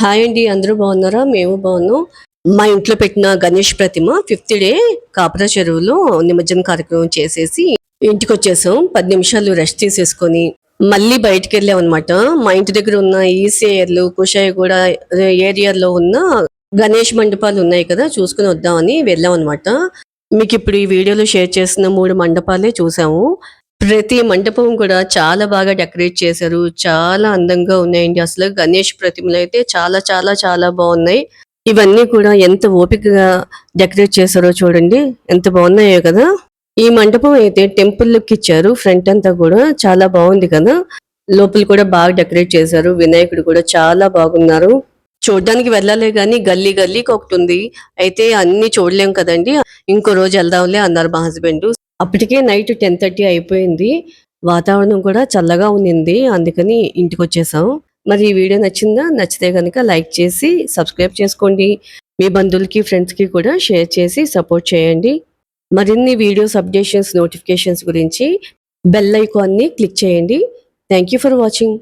Hi అండి, అందరూ బాగున్నారా? మేము బాగున్నాం. మా ఇంట్లో పెట్టిన గణేష్ ప్రతిమ 5th డే కాపరా చెరువులో నిమజ్జన కార్యక్రమం చేసేసి ఇంటికి వచ్చేసాం. 10 నిమిషాలు రెస్ట్ తీసేసుకొని మళ్ళీ బయటికి వెళ్ళాం అనమాట. మా ఇంటి దగ్గర ఉన్న ఈసీఏర్లు కుషాయిగూడ ఏరియాలో ఉన్న గణేష్ మండపాలు ఉన్నాయి కదా, చూసుకుని వద్దామని వెళ్ళాం అనమాట. మీకు ఇప్పుడు ఈ వీడియోలో షేర్ చేసిన 3 మండపాలే చూసాము. ప్రతి మండపం కూడా చాలా బాగా డెకరేట్ చేశారు. చాలా అందంగా ఉన్నాయండి. అసలు గణేష్ ప్రతిమలు అయితే చాలా చాలా చాలా బాగున్నాయి. ఇవన్నీ కూడా ఎంత ఓపికగా డెకరేట్ చేశారో చూడండి, ఎంత బాగున్నాయో కదా. ఈ మండపం అయితే టెంపుల్ లుక్ ఇచ్చారు. ఫ్రంట్ అంతా కూడా చాలా బాగుంది కదా. లోపల కూడా బాగా డెకరేట్ చేశారు. వినాయకుడు కూడా చాలా బాగున్నారు. చూడడానికి వెళ్ళాలే గాని గల్లీ గల్లీకి ఒకటి ఉంది. అయితే అన్ని చూడలేం కదండి. ఇంకో రోజు వెళ్దాంలే అన్నారు మా హస్బెండ్. అప్పటికే నైట్ 10:30 అయిపోయింది. వాతావరణం కూడా చల్లగా ఉన్నింది. అందుకని ఇంటికి వచ్చేసాం. మరి ఈ వీడియో నచ్చిందా? నచ్చితే కనుక లైక్ చేసి సబ్స్క్రైబ్ చేసుకోండి. మీ బంధువులకి ఫ్రెండ్స్కి కూడా షేర్ చేసి సపోర్ట్ చేయండి. మరిన్ని వీడియోస్ అప్డేషన్స్ నోటిఫికేషన్స్ గురించి బెల్ ఐకాన్ని క్లిక్ చేయండి. Thank you for watching.